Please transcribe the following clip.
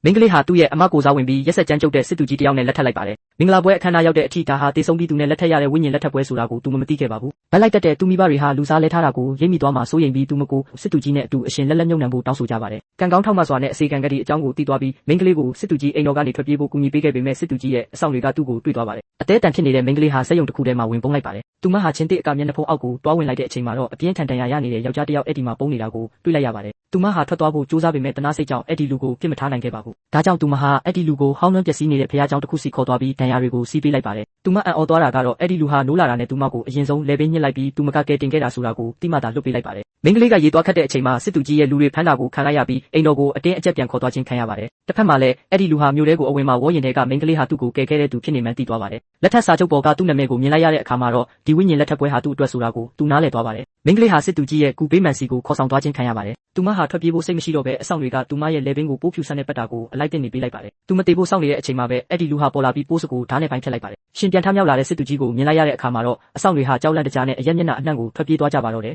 မင်းကလေးဟာသူ့ရဲ့အမကိုစားဝင်ပြီးရက်ဆက်ကြမ်းကြုတ်တဲ့စစ်သူကြီးတယောက်နဲ့လက်ထပ်လိုက်ပါတယ်မင်္ဂလာပွဲအခမ်းအနားရောက်တဲ့အထိဒါဟာတေဆုံးပြီးသူနဲ့လက်ထပ်ရတဲ့ဝိညာဉ်လက်ထပ်ပွဲဆိုတာကိုသူမသိခဲ့ပါဘူးဗတ်လိုက်တတ်တဲ့သူမိဘတွေဟာလူစားလဲထားတာကိုရိပ်မိသွားမှစိုးရိမ်ပြီးသူမကိုစစ်သူကြီးနဲ့အတူအရှင်လက်မြုပ်နှံဖို့တောင်းဆိုကြပါတယ်ကံကောင်းထောက်မှစွာနဲ့အစီကံကတိအကြောင်းကိုသိသွားပြီးမင်းကလေးကိုစစ်သူကြီးအိမ်တော်ကနေထွက်ပြေးဖို့ကူညီပေးခဲ့ပေမဲ့စစ်သူကြီးရဲ့အဆောင်တွေကသူ့ကိုတွေ့သွားပါတယ်အသေးတန်ဖြစ်နေတဲ့မင်းကလေးဟာစက်ရုံတစ်ခုထဲမှာဝင်ပုန်းလိုက်ပါတယ်သူမဟာချင်းတိအကမျက်နှာဖုံးအောက်ကိုတွားဝင်လိုက်တဲ့အချိန်မှာတော့အပြင်းထန်တန်ရာရနေတဲ့ယောက်ျားတစ်ယောက်အဲ့ဒီမှာပုန်းနေတာကိုတွေ့လိုက်ရပါတယ်သူမဟာထွက်သွားဖို့ကြိုးစားပေမဲ့တနာစိတ်ကြောင့်အဲ့ဒီလူကိုပြစ်မထားနိုင်ခဲ့ပါဘူးဒါကြောင့်သူမဟာအဲ့ဒီလူကိုဟောင်းနှံပျက်စီးနေတဲ့ဖျားเจ้าတစ်ခုစီခေါ်သွားပြီးဒဏ်ရာတွေကိုစီးပေးလိုက်ပါတယ်သူမအံ့ဩသွားတာကတော့အဲ့ဒီလူဟာနိုးလာတာနဲ့သူမကိုအရင်ဆုံးလဲပေးညှစ်လိုက်ပြီးသူမကကဲတင်ခဲ့တာဆိုတာကိုတိမတာလွတ်ပေးလိုက်ပါတယ်မင်းကလေးကရေသွားခတ်တဲ့အချိန်မှာစစ်သူကြီးရဲ့လူတွေဖမ်းတာကိုခံလိုက်ရပြီးအိမ်တော်ကိုအတင်းအကျပ်ပြန်ခေါ်သွားခြင်းခံရပါတယ်တစ်ဖက်မှာလည်းအဲ့ဒီလူဟာမြို့ထဲကိုအဝင်မှာဝေါ်ရင်တွေကမင်းကလေးဟာသူ့ကိုကယ်ခဲ့တဲ့သူဖြစ်နေမှန်းသိသွားပါတယ်လက်ထပ်စာချုပ်ပေါ်ကသူ့နာမည်ကိုမြင်လိုက်ရတဲ့အခါမှာတော့ဒီဝိညာဉ်လက်ထပ်ပွဲဟာသူ့အတွက်ဆိုတာကိုသူနားလည်သွားပါတယ်မင်းကလေးဟာစစ်သူကြီးရဲ့ကူပေးမှန်စီကိုခေါ်ဆောင်သွားခြင်းခံရပါတယ်သူမဟာထွက်ပြေးဖို့စိတ်မရှိတော့ဘဲအဆောင်တွေကသူမရဲ့လေပင်ကိုပိုးဖြူဆန်းတဲ့ပတ်တာကိုအလိုက်တင်နေပေးလိုက်ပါတယ်သူမတေဖို့စောင့်နေတဲ့အချိန်မှာပဲအဲ့ဒီလူဟာပေါ်လာပြီးပိုးစကိုဓာတ်နဲ့ပိုင်းဖြတ်လိုက်ပါတယ်ရှင်ပြန်ထမြောက်လာတဲ့စစ်သူကြီးကိုမြင်လိုက်ရတဲ့အခါမှာတော့အဆောင်တွေဟာကြောက်လန့်တကြားနဲ့အရက်မျက်နှာအနှံ့ကိုထွက်ပြေးသွားကြပါတော့တယ်